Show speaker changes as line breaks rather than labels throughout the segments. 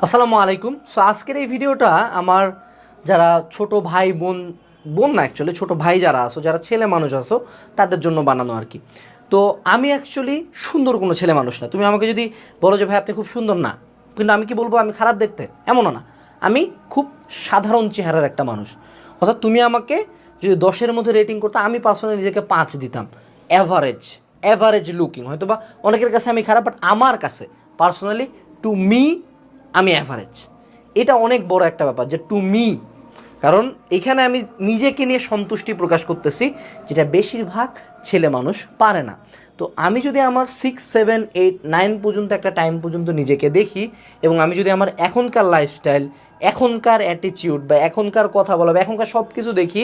আসসালামু আলাইকুম। সো আজকের এই ভিডিওটা আমার যারা ছোট ভাই বোন বোন না অ্যাকচুয়ালি ছোট ভাই যারা আছো, যারা ছেলে মানুষ আছো, তাদের জন্য বানানো আর কি। তো আমি অ্যাকচুয়ালি সুন্দর কোনো ছেলে মানুষ না। তুমি আমাকে যদি বলো যে ভাই আপনি খুব সুন্দর, না, কিন্তু আমি কি বলবো আমি খারাপ দেখতে? এমনও না। আমি খুব সাধারণ চেহারার একটা মানুষ। অর্থাৎ তুমি আমাকে যদি 10-এর মধ্যে রেটিং করতে, আমি পার্সোনালি নিজেকে 5 দিতাম। অ্যাভারেজ অ্যাভারেজ লুকিং, হয়তো বা অনেকের কাছে আমি খারাপ, বাট আমার কাছে পার্সোনালি, টু মি, আমি অ্যাভারেজ। এটা অনেক বড় একটা ব্যাপার যে টু মি, কারণ এখানে আমি নিজেকে নিয়ে সন্তুষ্টি প্রকাশ করতেছি, যেটা বেশিরভাগ ছেলে মানুষ পারে না। তো আমি যদি আমার 6, 7, 8, 9 পর্যন্ত একটা টাইম পর্যন্ত নিজেকে দেখি, এবং আমি যদি আমার এখনকার লাইফস্টাইল, এখনকার অ্যাটিটিউড বা এখনকার কথা বলা বা এখনকার সব কিছু দেখি,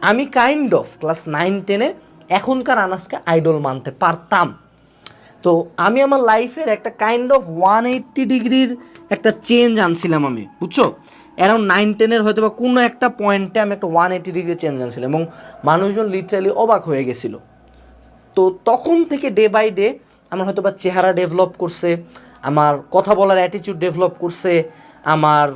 আমি কাইন্ড অফ ক্লাস 9-10-এ এখনকার আনাসকে আইডল মানতে পারতাম। তো আমি আমার লাইফের একটা কাইন্ড অফ 180 ডিগ্রির একটা চেঞ্জ আনছিলাম আমি, বুঝছো? অ্যারাউন্ড 9-10-এর হয়তো বা কোনো একটা পয়েন্টে আমি একটা 180 ডিগ্রি চেঞ্জ আনছিলাম, এবং মানুষজন লিটারালি অবাক হয়ে গেছিলো। তো তখন থেকে ডে বাই ডে আমার হয়তো বা চেহারা ডেভেলপ করছে, আমার কথা বলার অ্যাটিটিউড ডেভেলপ করছে, আমার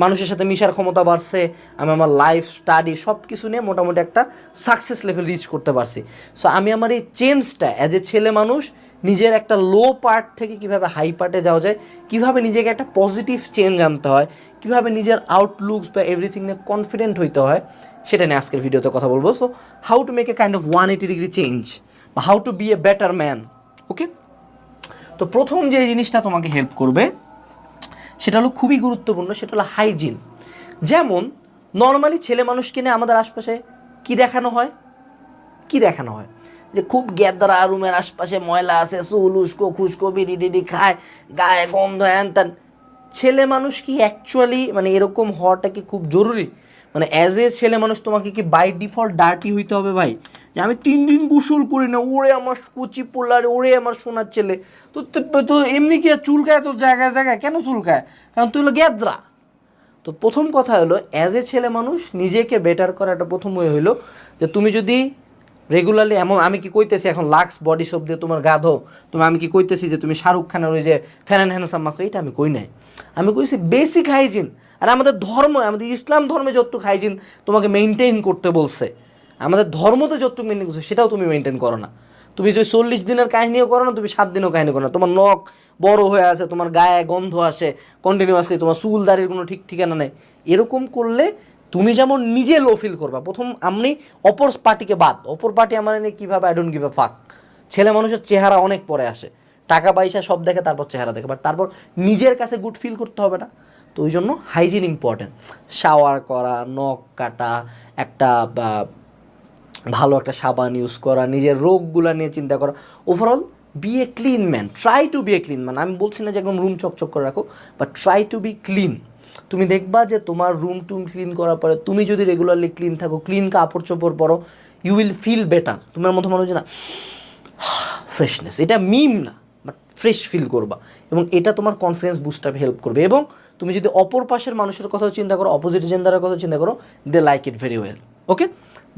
মানুষের সাথে মিশার ক্ষমতা বাড়ছে, আমি আমার লাইফ স্টাডি সব কিছু নিয়ে মোটামুটি একটা সাকসেস লেভেল রিচ করতে পারছি। সো আমি আমার এই চেঞ্জটা অ্যাজ এ ছেলে মানুষ, নিজের একটা লো পার্ট থেকে কীভাবে হাই পার্টে যাওয়া যায়, কীভাবে নিজেকে একটা পজিটিভ চেঞ্জ আনতে হয়, কীভাবে নিজের আউটলুকস বা এভরিথিং নিয়ে কনফিডেন্ট হইতে হয়, সেটা নিয়ে আজকের ভিডিওতে কথা বলবো। So how to make a kind of 180 degree change, বা how to be a better man. Okay, তো প্রথম যে জিনিসটা তোমাকে হেল্প করবে সেটা হলো খুবই গুরুত্বপূর্ণ, সেটা হলো হাইজিন। যেমন নর্মালি ছেলে মানুষকে নিয়ে আমাদের আশপাশে কি দেখানো হয়, কি দেখানো হয় যে খুব গ্যাদরা, রুমের আশপাশে ময়লা আছে, চুল উস্কো খুস্কো, বিড়ি টিডি খায়, গায়ে গন্ধ, হ্যান ত্যান। ছেলে মানুষ কি অ্যাকচুয়ালি মানে এরকম হওয়াটা কি খুব জরুরি? মানে অ্যাজ এ ছেলে মানুষ তোমাকে কি বাই ডিফল্ট ডার্টি হইতে হবে ভাই? যে আমি 3 দিন গোসল করি না, ওরে আমার কচি পোলার, ওরে আমার সোনার ছেলে। তো তো এমনি কি আর চুলকায় তোর জায়গায় জায়গায়? কেন চুলকায়? কারণ তুই হলো গ্যাদরা। তো প্রথম কথা হলো, অ্যাজ এ ছেলে মানুষ নিজেকে বেটার করা একটা প্রথম ওয়ে হলো যে তুমি যদি রেগুলারলি, এমন আমি কি কইতেছি এখন লাক্স বডি সোপ দিয়ে তোমার গা ধো, আমি কি কইতেছি যে তুমি শাহরুখ খানের ওই যে ফ্যান অ্যান্ড হ্যান্ডসাম মাখো, এটা আমি কই নাই। আমি কইছি বেসিক হাইজিন। আর আমাদের ধর্ম, আমাদের ইসলাম ধর্মে যতটুকু হাইজিন তোমাকে মেনটেন করতে বলছে, আমাদের ধর্মতে যতটুকু মেনটেন করছে সেটাও তুমি মেনটেন করো না। তুমি যে 40 দিনের কাহিনীও করো না, তুমি 7 দিনও কাহিনী করো না, তোমার নখ বড় হয়ে আছে, তোমার গায়ে গন্ধ আসে কন্টিনিউয়াসলি, তোমার চুল দাড়ির কোনো ঠিক ঠিকানা নেই। এরকম করলে তুমি যেমন নিজে লো ফিল করবা। প্রথম আমি অপর পার্টিকে বাদ, অপর পার্টি আমার এনে কীভাবে, আই ডোন্ট গিভ এ ফাক। ছেলে মানুষের চেহারা অনেক পরে আসে, টাকা পয়সা সব দেখে, তারপর চেহারা দেখে, বাট তারপর নিজের কাছে গুড ফিল করতে হবে না। তো ওই জন্য হাইজিন ইম্পর্টেন্ট। শাওয়ার করা, নখ কাটা, একটা ভালো একটা সাবান ইউজ করা, নিজের রোগগুলো নিয়ে চিন্তা করা, overall be a clean man, try to be a clean man. আমি বলছি না যে একদম রুম চকচক করে রাখো, but try to be clean. তুমি দেখবা যে তোমার রুম টুম ক্লিন করার পরে তুমি যদি রেগুলারলি ক্লিন থাকো, ক্লিন কাপড় চোপড় পরো, ইউ উইল ফিল বেটার। তোমার মধ্যে মনে হচ্ছে না ফ্রেশনেস, এটা মিম না, বাট ফ্রেশ ফিল করবা, এবং এটা তোমার কনফিডেন্স বুস্ট আপে হেল্প করবে। এবং তুমি যদি অপর পাশের মানুষের কথাও চিন্তা করো, অপোজিট জেন্ডারের কথাও চিন্তা করো, they like it very well. Okay,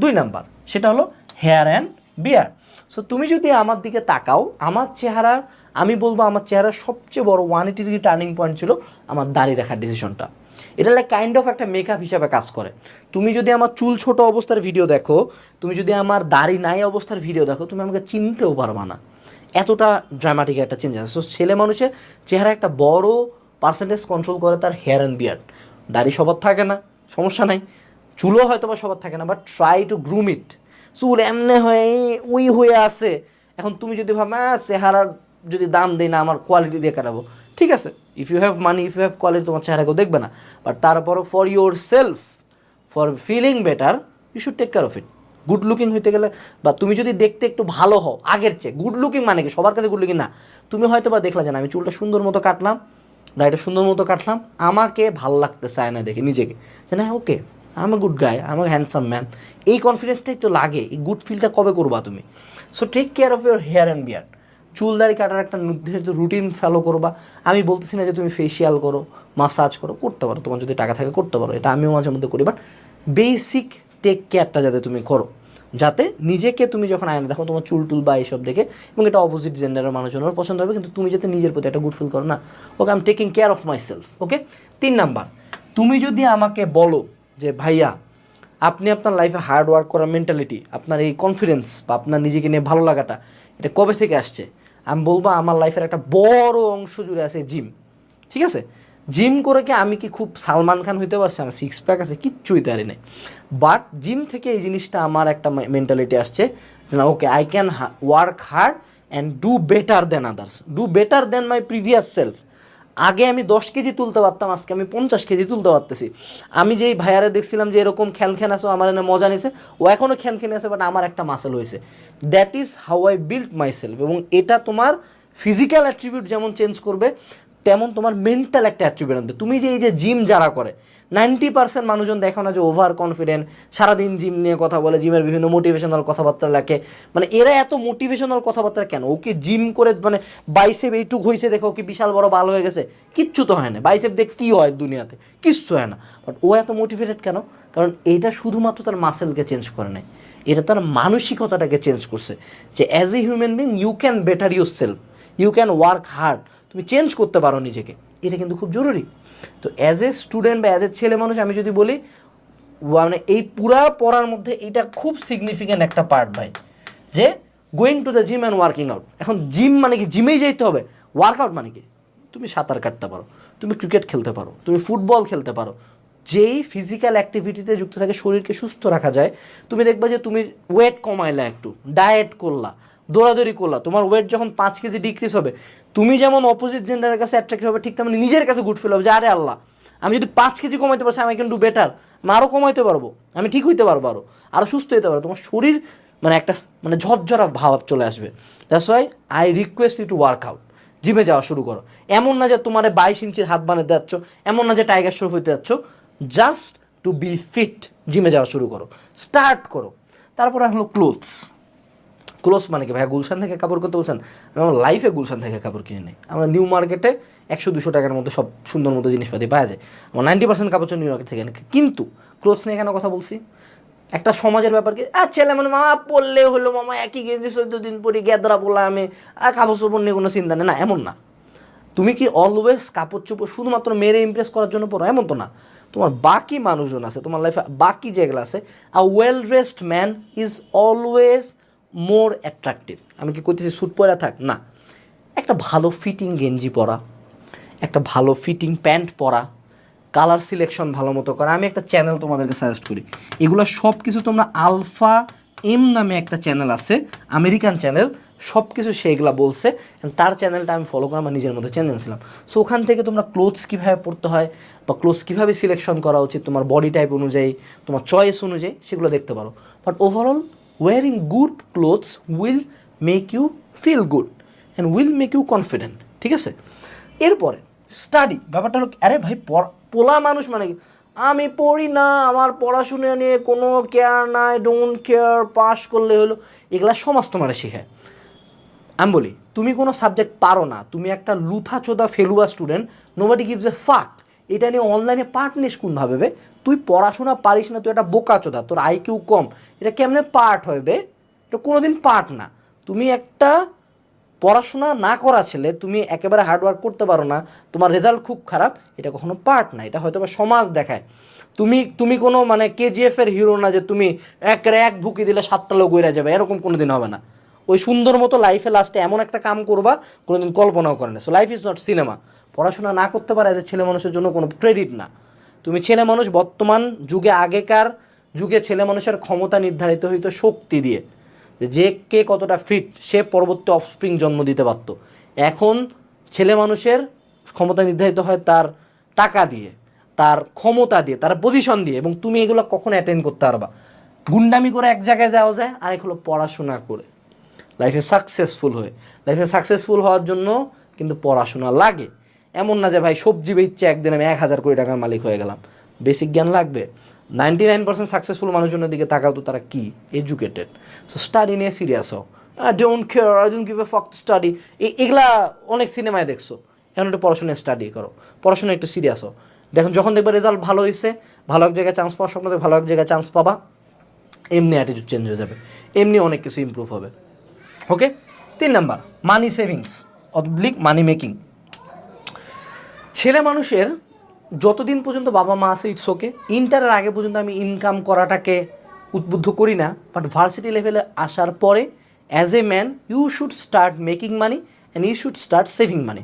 2 number সেটা হলো হেয়ার অ্যান্ড বিয়ার। সো তুমি যদি আমার দিকে তাকাও, আমার চেহারার, আমি বলবো আমার চেহারার সবচেয়ে বড় 180 ডিগ্রি টার্নিং পয়েন্ট ছিল আমার দাড়ি রাখার ডিসিশনটা। এটা লাইক কাইন্ড অফ একটা মেকআপ হিসাবে কাজ করে। তুমি যদি আমার চুল ছোট অবস্থার ভিডিও দেখো, তুমি যদি আমার দাড়ি নাই অবস্থার ভিডিও দেখো, তুমি আমাকে চিনতেও পারবা না, এতটা ড্রামাটিক একটা চেঞ্জ আছে। সো ছেলে মানুষের চেহারা একটা বড় পার্সেন্টেজ কন্ট্রোল করে তার হেয়ার অ্যান্ড বিয়ার্ড। দাড়ি সবার থাকে না, সমস্যা নাই, চুলও হয়তো বা সবার থাকে না, বাট ট্রাই টু গ্রুম ইট। চুল এমনি হয়ে ওই হয়ে আছে, এখন তুমি যদি ভাবো চেহারার যদি দাম দেই না, আমার কোয়ালিটি দিয়ে কাটাবো, ঠিক আছে, if you have money, if you have quality, তোমার চেহারা কেউ দেখবে না, বাট তারপরও for yourself, for feeling better, you should take care of it. Good looking হইতে গেলে, বা তুমি যদি দেখতে একটু ভালো হও আগের চেয়ে, গুড লুকিং মানে কি সবার কাছে গুড লুকিং না, তুমি হয়তো বা দেখলা যে আমি চুলটা সুন্দর মতো কাটলাম, দাড়িটা সুন্দর মতো কাটলাম, আমাকে ভাল লাগতে চায় না দেখে নিজেকে, যে না okay I'm a good guy, I'm a handsome man, এই কনফিডেন্সটাই তো লাগে। এই গুড ফিলটা কবে করবা তুমি? So take care of your hair and beard. চুল দাড়ি কাটার একটা নির্দিষ্ট রুটিন ফলো করবা। আমি বলতেছি না যে তুমি ফেসিয়াল করো, মাসাজ করো, করতে পারো, তোমার যদি টাকা থাকে করতে পারো, এটা আমিও মাঝে মধ্যে করি, বাট বেসিক টেক কেয়ারটা যাতে তুমি করো। যাতে নিজেকে তুমি যখন আয়না দেখো তোমার চুল টুল বা এইসব দেখে, এবং এটা অপোজিট জেন্ডারের মানুষজনের পছন্দ হবে, কিন্তু তুমি যাতে নিজের প্রতি একটা গুড ফিল করো না, okay I am taking care of my self. Okay, 3 number, তুমি যদি আমাকে বলো যে ভাইয়া আপনি আপনার লাইফে হার্ড ওয়ার্ক করার মেন্টালিটি, আপনার এই কনফিডেন্স বা আপনার নিজেকে নিয়ে ভালো লাগাটা এটা কবে থেকে আসছে, আমি বলবো আমার লাইফের একটা বড় অংশ জুড়ে আছে জিম। ঠিক আছে, জিম করে কি আমি কি খুব সালমান খান হইতে পারছি, আমার 6 প্যাক আছে, কিচ্ছুই তারি নেই, বাট জিম থেকে এই জিনিসটা আমার একটা মেন্টালিটি আসছে যে না, okay I can work hard and do better then others, do better then my previous self. আগে আমি 10 কেজি তুলতে পারতাম, আজকে আমি 50 কেজি তুলতে পারতেছি। আমি যেই ভাইয়ারে দেখছিলাম যে এরকম খ্যান আসো, আমার এনে মজা নিছে, ও এখনও খ্যান আছে, বাট আমার একটা মাসেল হয়েছে। That is how I build my self. এবং এটা তোমার ফিজিক্যাল অ্যাট্রিবিউট যেমন চেঞ্জ করবে, তেমন তোমার মেন্টাল একটা অ্যাট্রিবিউট আনবে। তুমি যে এই যে জিম যারা করে, 90% মানুষজন দেখো না যে ওভার কনফিডেন্ট, সারাদিন জিম নিয়ে কথা বলে, জিমের বিভিন্ন মোটিভেশনাল কথাবার্তা লেখে, মানে এরা এত মোটিভেশনাল কথাবার্তা কেন? ওকে জিম করে মানে বাইসেপ এইটুক হয়েছে দেখো, কি বিশাল বড় ভালো হয়ে গেছে? কিচ্ছু তো হয় না। বাইসেপ দেখ কী হয় দুনিয়াতে, কিচ্ছু হয় না। বাট ও এত মোটিভেটেড কেন? কারণ এটা শুধুমাত্র তার মাসেলকে চেঞ্জ করে নেয়, এটা তার মানসিকতাটাকে চেঞ্জ করছে, যে as a human being you can better yourself, you can work hard, তুমি চেঞ্জ করতে পারো নিজেকে। এটা কিন্তু খুব জরুরি। তো অ্যাজ এ স্টুডেন্ট বা অ্যাজ এ ছেলে মানুষ আমি যদি বলি, মানে এই পুরা পড়ার মধ্যে এটা খুব সিগনিফিক্যান্ট একটা পার্ট ভাই, যে going to the gym and working out. এখন জিম মানে কি? জিমেই যেতে হবে। ওয়ার্কআউট মানে কি? তুমি সাঁতার কাটতে পারো, তুমি ক্রিকেট খেলতে পারো, তুমি ফুটবল খেলতে পারো, যেই ফিজিক্যাল অ্যাক্টিভিটিতে যুক্ত থাকে শরীরকে সুস্থ রাখা যায়। তুমি দেখবা যে তুমি ওয়েট কমাইলা, একটু ডায়েট করলা, দৌড়াদৌড়ি করলা, তোমার ওয়েট যখন 5 কেজি ডিক্রিজ হবে, তুমি যেমন অপোজিট জেন্ডারের কাছে অ্যাট্রাক্টিভ হবে, ঠিক তেমনি নিজের কাছে গুড ফিল হবে যে আরে আল্লাহ, আমি যদি 5 কেজি কমাইতে পারছি, আমি ক্যান ডু বেটার, আমি আরও কমাইতে পারবো, আমি ঠিক হইতে পারবো, আরও সুস্থ হইতে পারবো। তোমার শরীর মানে একটা মানে ঝরঝরা ভাব চলে আসবে। That's why I request you to work out. জিমে যাওয়া শুরু করো। এমন না যে তোমার 22 ইঞ্চির হাত বানাতে যাচ্ছ, এমন না যে টাইগার শ্রফ হইতে যাচ্ছ, জাস্ট টু বি ফিট জিমে যাওয়া শুরু করো, স্টার্ট করো। তারপরে হলো ক্লোথস। ক্লোথস মানে কি? ভাইয়া গুলশান থেকে কাপড় করতে বলছেন? আমি আমার লাইফে গুলশান থেকে কাপড় কিনে নিই। আমরা নিউ মার্কেটে 100-200 টাকার মধ্যে সব সুন্দর মতো জিনিসপাতি পাওয়া যায়। আমার 90% কাপড় নিউ মার্কেট থেকে। কিন্তু ক্লোথস নিয়ে কেন কথা বলছি? একটা সমাজের ব্যাপার কি, ছেলে মানে মামা পড়লে হলো, মামা একই গেঞ্জি 14 দিন পরে গেদরা বললাম আমি, কাপড় চোপড় নিয়ে কোনো চিন্তা নেই, না এমন না। তুমি কি অলওয়েজ কাপড় চোপড় শুধুমাত্র মেরে ইমপ্রেস করার জন্য পড়ো? এমন তো না। তোমার বাকি মানুষজন আছে, তোমার লাইফে বাকি যেগুলো আছে, a well dressed man is always more attractive. আমি কি করতেছি স্যুট পরা থাক? না, একটা ভালো ফিটিং গেঞ্জি পরা, একটা ভালো ফিটিং প্যান্ট পরা, কালার সিলেকশন ভালো মতো করা। আমি একটা চ্যানেল তোমাদেরকে সাজেস্ট করি, এগুলো সব কিছু তোমরা আলফা এম নামে একটা চ্যানেল আছে, আমেরিকান চ্যানেল, সব কিছু সেগুলা বলছে। তার চ্যানেলটা আমি ফলো করে আমার নিজের মধ্যে চ্যানেল ছিলাম। সো ওখান থেকে তোমরা ক্লোথস কীভাবে পরতে হয় বা ক্লোথস কীভাবে সিলেকশন করা উচিত তোমার বডি টাইপ অনুযায়ী, তোমার চয়েস অনুযায়ী, সেগুলো দেখতে পারো। But overall wearing good clothes will make you feel good and will make you confident. ঠিক আছে? এরপরে স্টাডি ব্যাপারটা হলো, আরে ভাই পোলা মানুষ মানে কি, আমি পড়ি না, আমার পড়াশোনা নিয়ে কোনো কেয়ার নাই, ডোন্ট কেয়ার, পাস করলে হলো, এগুলা সমাজ তোমার শেখায়। আমি বলি তুমি কোনো সাবজেক্ট পারো না, তুমি একটা লুথা চোদা ফেলুয়া স্টুডেন্ট, নোবডি গিভস এ ফাক, এটা নিয়ে অনলাইনে পার্ট নিস কোন ভাবে? তুই পড়াশোনা পারিস না, তুই একটা বোকা চোদা, তোর আইকিউ কম, এটা কেমনে পার্ট হবে? এটা কোনোদিন পার্ট না। তুমি একটা পড়াশোনা না করা ছেলে, তুমি একেবারে হার্ডওয়ার্ক করতে পারো না, তোমার রেজাল্ট খুব খারাপ, এটা কখনো পার্ট না, এটা হয়তো বা সমাজ দেখায়। তুমি কোনো মানে কেজিএফের হিরো না যে তুমি এক ভুকি দিলে 7টা লোক উড়ে যাবে, এরকম কোনো দিন হবে না। ওই সুন্দর মতো লাইফে লাস্টে এমন একটা কাম করবা কোনোদিন কল্পনাও করে না। So life is not cinema. পড়াশোনা না করতে পারে এজ এ ছেলে মানুষের জন্য কোনো ক্রেডিট না। তুমি ছেলে মানুষ, বর্তমান যুগে, আগেকার যুগে ছেলে মানুষের ক্ষমতা নির্ধারিত হইতো শক্তি দিয়ে, যে কে কতটা ফিট, সে পরবর্তী অফস্প্রিং জন্ম দিতে পারত। এখন ছেলে মানুষের ক্ষমতা নির্ধারিত হয় তার টাকা দিয়ে, তার ক্ষমতা দিয়ে, তার পজিশন দিয়ে, এবং তুমি এগুলো কখন অ্যাটেন্ড করতে পারবা? গুন্ডামি করে এক জায়গায় যাওয়া যায়, আর এক হলো পড়াশোনা করে লাইফে সাকসেসফুল হয়ে। লাইফে সাকসেসফুল হওয়ার জন্য কিন্তু পড়াশোনা লাগে। এমন না যে ভাই সবজি বেচছে একদিন আমি 1000 কোটি টাকার মালিক হয়ে গেলাম। বেসিক জ্ঞান লাগবে। 99% সাকসেসফুল মানুষজনের দিকে তাকাও তো, তারা কি এডুকেটেড। সো স্টাডি নিয়ে সিরিয়াস হও। Don't care, I don't give এ ফাক স্টাডি, এগুলা অনেক সিনেমায় দেখছো। এখন একটু পড়াশোনায় স্টাডি করো, পড়াশোনা একটু সিরিয়াস হও। দেখুন যখন দেখবে রেজাল্ট ভালো হয়েছে, ভালো এক জায়গায় চান্স পাওয়ার স্বপ্ন, ভালো এক জায়গায় চান্স পাবা, এমনি অ্যাটিটিউড চেঞ্জ হয়ে যাবে, এমনি অনেক কিছু ইমপ্রুভ হবে। ওকে, 3 নাম্বার মানি সেভিংস অবলিক মানি মেকিং। ছেলে মানুষের যতদিন পর্যন্ত বাবা মা আছে ইটস ওকে, ইন্টারের আগে পর্যন্ত আমি ইনকাম করাটাকে উদ্বুদ্ধ করি না, বাট ভার্সিটি লেভেলে আসার পরে as a man you should start making money and you should start saving money.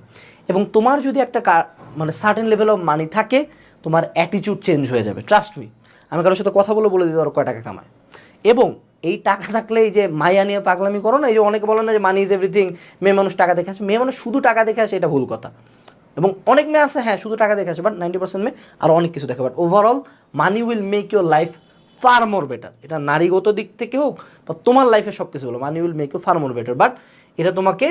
এবং তোমার যদি একটা মানে সার্টেন লেভেল অফ মানি থাকে, তোমার অ্যাটিটিউড চেঞ্জ হয়ে যাবে। ট্রাস্ট মি, আমি কারোর সাথে কথা বলে দিতে পারো কয় টাকা কামায়। এবং এই টাকা থাকলে এই যে মায়া নিয়ে পাগলামি করো না, এই যে অনেকে বলে না যে মানি ইজ এভরিথিং, মেয়ে মানুষ টাকা দেখে আসে, মেয়ে মানুষ শুধু টাকা দেখে আসে, এটা ভুল কথা। এবং অনেক মেয়ে আছে হ্যাঁ শুধু টাকা দেখে আসে, বাট 90% মেয়ে আরও অনেক কিছু দেখে। But overall money will make your life fur more better. এটা নারীগত দিক থেকে হোক বা তোমার লাইফে সব কিছু হলো, money will make you far more better. But এটা তোমাকে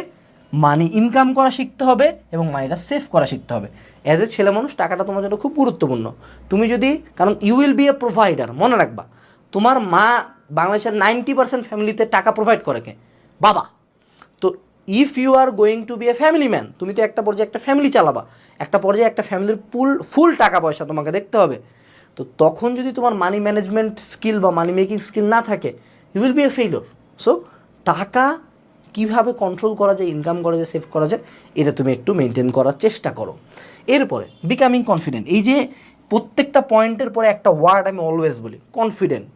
মানি ইনকাম করা শিখতে হবে এবং মানিটা সেভ করা শিখতে হবে। অ্যাজ এ ছেলে মানুষ টাকাটা তোমার জন্য খুব গুরুত্বপূর্ণ। তুমি যদি, কারণ you will be a provider, মনে রাখবা তোমার মা বাংলাদেশের 90% ফ্যামিলিতে টাকা প্রোভাইড করে কে? বাবা। তো if you are going to be a family man, তুমি তো একটা পর্যায়ে একটা ফ্যামিলি চালাবা, একটা পর্যায়ে একটা ফ্যামিলির ফুল টাকা পয়সা তোমাকে দেখতে হবে। তো তখন যদি তোমার মানি ম্যানেজমেন্ট স্কিল বা মানি মেকিং স্কিল না থাকে, you will be a failure. So টাকা কীভাবে কন্ট্রোল করা যায়, ইনকাম করা যায়, সেভ করা যায়, এটা তুমি একটু মেনটেন করার চেষ্টা করো। এরপরে বিকামিং কনফিডেন্ট। এই যে প্রত্যেকটা পয়েন্টের পরে একটা ওয়ার্ড আমি অলওয়েজ বলি, কনফিডেন্ট।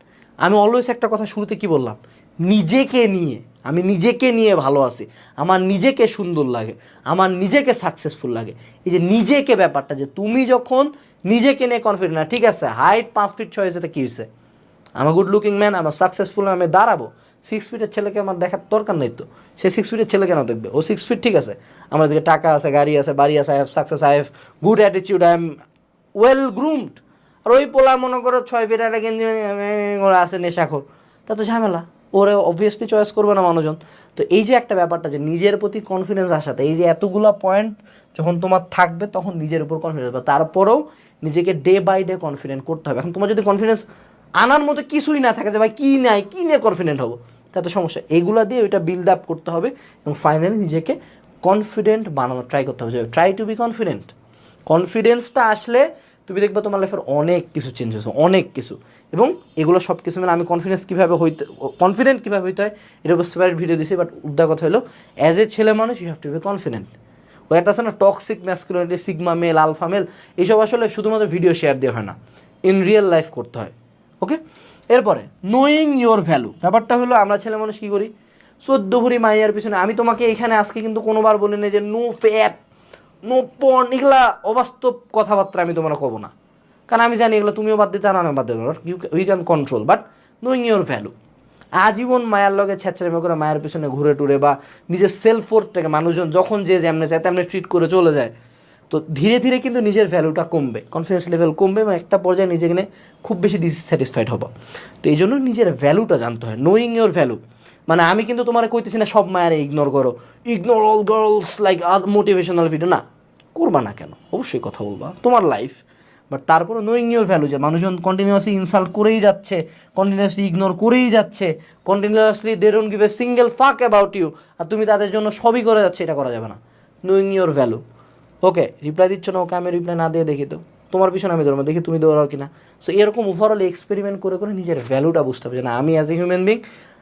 আমি অলওয়েজ একটা কথা শুরুতে কি বললাম, নিজেকে নিয়ে, আমি নিজেকে নিয়ে ভালো আছি, আমার নিজেকে সুন্দর লাগে, আমার নিজেকে সাকসেসফুল লাগে। এই যে নিজেকে ব্যাপারটা, যে তুমি যখন নিজেকে নিয়ে কনফিডেন্ট, না ঠিক আছে হাইট 5 ফিট 6 হয়েছে, কী হয়েছে, আমার গুড লুকিং ম্যান, আমার সাকসেসফুল, আমি দাঁড়াবো। 6 ফিটের ছেলেকে আমার দেখার দরকার নেই তো, সে 6 ফিটের ছেলে কেন দেখবে? ও 6 ফিট ঠিক আছে, আমার দিকে টাকা আছে, গাড়ি আছে, বাড়ি আছে, I have success, I have good attitude, I am well groomed. আর ওই পোলা মনে করো 6 ফিট একটা গেঞ্জি ওরা আছে নেশাখোর, তা তো ঝামেলা, ওরে অবভিয়াসলি চয়েস করবে না মানুষজন। তো এই যে একটা ব্যাপারটা, যে নিজের প্রতি কনফিডেন্স আসাতে, এই যে এতগুলো পয়েন্ট যখন তোমার থাকবে তখন নিজের উপর কনফিডেন্স হবে। তারপরেও নিজেকে ডে বাই ডে কনফিডেন্ট করতে হবে। এখন তোমার যদি কনফিডেন্স আনার মতো কিছুই না থাকে, যে ভাই কী নাই, কী নিয়ে কনফিডেন্ট হবো, তাতে সমস্যা। এগুলো দিয়ে ওইটা বিল্ড আপ করতে হবে এবং ফাইনালি নিজেকে কনফিডেন্ট বানানো ট্রাই করতে হবে। Try to be confident. কনফিডেন্সটা আসলে তুমি দেখবে তোমার লাইফের অনেক কিছু চেঞ্জ হয়েছে, অনেক কিছু। এবং এগুলো সব কিছু মানে আমি কনফিডেন্ট কীভাবে হইতে হয় এটা বুঝতে পারি ভিডিও দিছি। বাট উদ্দা কথা হলো, অ্যাজ এ ছেলে মানুষ you have to be confident. ওই একটা আছে না toxic masculinity, sigma male, alpha male, এইসব আসলে শুধুমাত্র ভিডিও শেয়ার দিয়ে হয় না, ইন রিয়েল লাইফ করতে হয়। ওকে, এরপরে নোয়িং ইয়োর ভ্যালু। ব্যাপারটা হলো আমরা ছেলে মানুষ কী করি, 14 ভরি মাইয়ার পিছনে। আমি তোমাকে এখানে আজকে কিন্তু কোনোবার বলি না যে নো ফ্যাপ, নো পর্ন, এগুলা অবাস্তব কথাবার্তা আমি তোমার কব না, কারণ আমি জানি এগুলো তুমিও বাদ দিতে আর আমি বাদ দিতে পারো, we can control. But knowing your value, আজীবন মায়ের লগে ছেঁচড়ামি করে মায়ের পিছনে ঘুরে টুরে বা নিজের সেলফ ওয়ার্থটাকে মানুষজন যখন যে যেমনে চায় তেমনি ট্রিট করে চলে যায়, তো ধীরে ধীরে কিন্তু নিজের ভ্যালুটা কমবে, কনফিডেন্স লেভেল কমবে এবং একটা পর্যায়ে নিজেকে নিয়ে খুব বেশি ডিসস্যাটিসফাইড হবো। তো এই জন্য নিজের ভ্যালুটা জানতে হয়, নোয়িং ইয়োর ভ্যালু। মানে আমি কিন্তু তোমার কইতেছি না সব মায়ের ইগনোর করো, ignore all girls like motivational video, না করবা না কেন, অবশ্যই কথা বলবা, তোমার লাইফ। বাট তারপরে নোয়িং ইয়োর ভ্যালু, যে মানুষজন কন্টিনিউয়াসলি ইনসাল্ট করেই যাচ্ছে, কন্টিনিউয়াসলি ইগনোর করেই যাচ্ছে, continuously they don't give a single fuck about you, আর তুমি তাদের জন্য সবই করে যাচ্ছে, এটা করা যাবে না। Knowing your value. Okay, reply দিচ্ছ না, ওকে আমি রিপ্লাই না দিয়ে দেখি তো তোমার পিছনে আমি দৌড়াবো, দেখি তুমি দৌড়াও কিনা। সো এরকম ওভারঅল এক্সপেরিমেন্ট করে করে নিজের ভ্যালুটা বুঝতে হবে, যে না আমি অ্যাজ এ হিউম্যান বিং,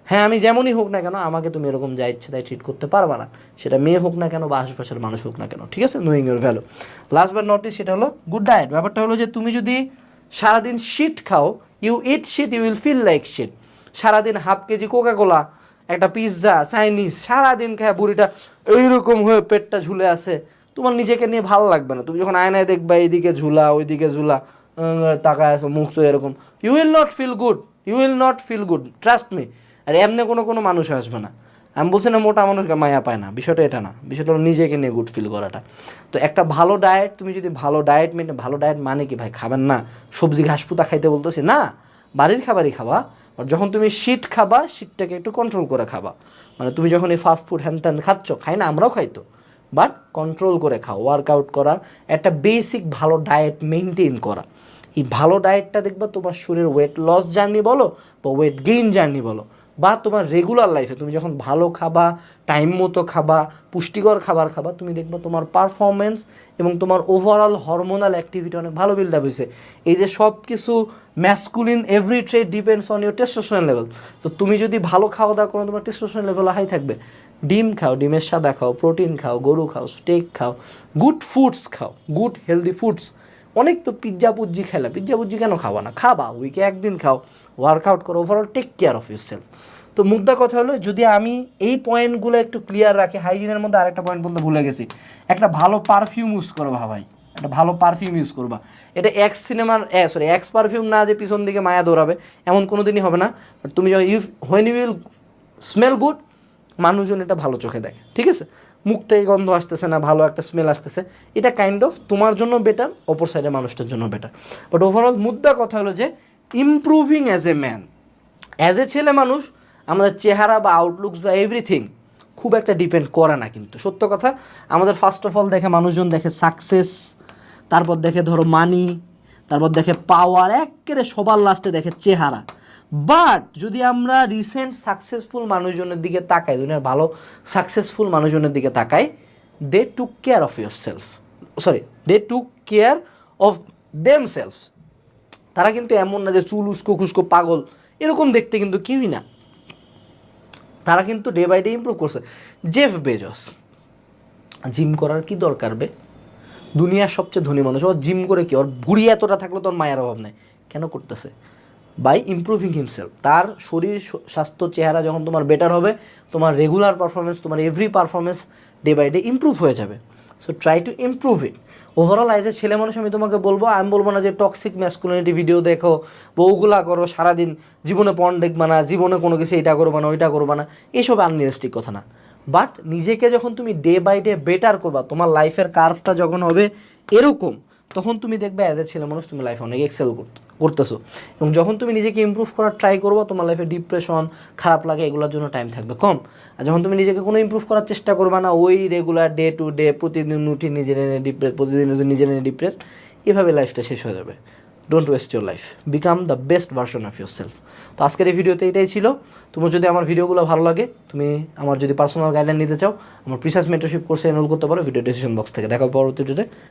হ্যাঁ আমি যেমনই হোক না কেন আমাকে তুমি এরকম যা ইচ্ছে তাই ট্রিট করতে পারবা না, সেটা মেয়ে হোক না কেন বা আশেপাশের মানুষ হোক না কেন, ঠিক আছে। Knowing your value. Last but not list, সেটা হলো গুড ডায়েট। ব্যাপারটা হলো যে তুমি যদি সারাদিন শিট খাও, you eat shit, you will feel like shit. সারাদিন হাফ কেজি কোকা কোলা, একটা পিৎজা, চাইনিজ সারাদিন খায় বুড়িটা এইরকম হয়ে পেটটা ঝুলে আছে, তোমার নিজেকে নিয়ে ভালো লাগবে না। তুমি যখন আয়নায় দেখবা এইদিকে ঝুলা ওইদিকে ঝুলা, তাকায় আছো মুখ তো এরকম, you will not feel good, you will not feel good, trust me. আর এমনি কোনো মানুষ আসবে না। আমি বলছি না মোটা মানুষকে মায়া পায় না, বিষয়টা এটা না, বিষয়টা হলো নিজেকে নিয়ে গুড ফিল করাটা। তো একটা ভালো ডায়েট, তুমি যদি ভালো ডায়েট ভালো ডায়েট মানে কি ভাই খাবেন না সবজি ঘাস পুতা খাইতে বলতেছি না, বাড়ির খাবারই খাবা। বাট যখন তুমি শীত খাবা, শীতটাকে একটু কন্ট্রোল করে খাবা। মানে তুমি যখন এই ফাস্ট ফুড হ্যান ত্যান খাচ্ছ, খাই না আমরাও খাইতো, বাট কন্ট্রোল করে খাও, ওয়ার্কআউট করা, একটা বেসিক ভালো ডায়েট মেনটেন করা। এই ভালো ডায়েটটা দেখবা তোমার শরীরের ওয়েট লস জার্নি বলো বা ওয়েট গেইন জার্নি বলো, বা তোমার রেগুলার লাইফে তুমি যখন ভালো খাবা, টাইম মতো খাবা, পুষ্টিকর খাবার খাবা, তুমি দেখবা তোমার পারফরমেন্স এবং তোমার ওভারঅল হরমোনাল অ্যাক্টিভিটি অনেক ভালো বিল্ড আপ হয়েছে। এই যে সব কিছু masculine every trade depends on your testosterone level. তো তুমি যদি ভালো খাওয়া দাওয়া করো তোমার টেস্টোস্টেরন লেভেল হাই থাকবে। ডিম খাও, ডিমের সাদা খাও, প্রোটিন খাও, গরু খাও, স্টেক খাও, গুড ফুডস খাও, গুড হেলদি ফুডস। অনেক তো পিৎজা পুজ্জি খেলা, পিৎজা পুজ্জি কেন খাওয়া না, খাবা, উইকে একদিন খাও, ওয়ার্কআউট করো, overall take care of yourself. তো মুদ্রা কথা হলো, যদি আমি এই পয়েন্টগুলো একটু ক্লিয়ার রাখি, হাইজিনের মধ্যে আরেকটা পয়েন্ট বলতে ভুলে গেছি, একটা ভালো পারফিউম ইউজ করবা ভাই, একটা ভালো পারফিউম ইউজ করবা। এটা এক্স সিনেমার এক্স পারফিউম না যে পিছন দিকে মায়া দৌড়াবে, এমন কোনো দিনই হবে না। বাট তুমি যখন when you will smell good, মানুষজন এটা ভালো চোখে দেখে, ঠিক আছে? মুখ থেকে গন্ধ আসতেছে না, ভালো একটা স্মেল আসতেছে, এটা কাইন্ড অফ তোমার জন্য বেটার, অপর সাইডের মানুষটার জন্য বেটার। বাট ওভারঅল মুদ্রা কথা হলো যে improving as a man, as a ছেলে মানুষ, আমাদের চেহারা বা আউটলুকস বা এভরিথিং খুব একটা ডিপেন্ড করে না। কিন্তু সত্য কথা, আমাদের ফার্স্ট অফ অল দেখে মানুষজন দেখে সাকসেস, তারপর দেখে ধরো মানি, তারপর দেখে পাওয়ার, একেবারে সবার লাস্টে দেখে চেহারা। বাট যদি আমরা রিসেন্ট সাকসেসফুল মানুষজনের দিকে তাকাই, দুনিয়ার ভালো সাকসেসফুল মানুষজনের দিকে তাকাই, they took care of yourself, they took care of themself. তারা কিন্তু এমন না যে চুল উস্কো খুস্কো পাগল, এরকম দেখতে কিন্তু কেউই না। তারা কিন্তু ডে বাই ডে ইমপ্রুভ করছে। জেফ বেজস, জিম করার কি দরকার বে? দুনিয়ার সবচেয়ে ধনী মানুষ, ওর জিম করে কি, ওর ভুঁড়ি এতটা থাকলে তোর মায়ের অভাব নেই, কেন করতেছে? By improving himself. তার শরীর স্বাস্থ্য চেহারা যখন তোমার বেটার হবে, তোমার রেগুলার পারফরমেন্স, তোমার every performance day by day improve হয়ে যাবে। So try to improve it. Overall as a ছেলে মানুষ আমি তোমাকে বলবো, আমি বলবো না যে টক্সিক ম্যাসকুলিনিটি ভিডিও দেখো, বউগুলা করো সারাদিন, জীবনে পণ দেখবা না, জীবনে কোনো কিছু এটা করবা না, ওইটা করবা না, এইসব আনরিয়ালিস্টিক কথা না। বাট নিজেকে যখন তুমি ডে বাই ডে বেটার করবা, তোমার লাইফের কার্ভটা যখন হবে এরকম, তখন তুমি দেখবে অ্যাজ এ ছেলে মানুষ তুমি লাইফে অনেক এক্সেল করতেছো। এবং যখন তুমি নিজেকে ইমপ্রুভ করার ট্রাই করবো, তোমার লাইফে ডিপ্রেশন, খারাপ লাগে, এগুলোর জন্য টাইম থাকবে কম। আর যখন তুমি নিজেকে কোনো ইমপ্রুভ করার চেষ্টা করবা না, ওই রেগুলার ডে টু ডে প্রতিদিন উঠি নিজের এনে ডিপ্রেস, প্রতিদিন নিজের এনে ডিপ্রেস, এভাবে লাইফটা শেষ হয়ে যাবে। Don't waste your life, become the best version of yourself. তো আজকের এই ভিডিওতে এটাই ছিল। তোমার যদি আমার ভিডিওগুলো ভালো লাগে, তুমি আমার যদি পার্সোনাল গাইডলাইন নিতে চাও, আমার প্রিসাস মেন্টরশিপ কোর্সে এনরোল করতে পারো ভিডিও ডিসক্রিপশন বক্স থেকে। দেখা পরবর্তী ভিডিওতে।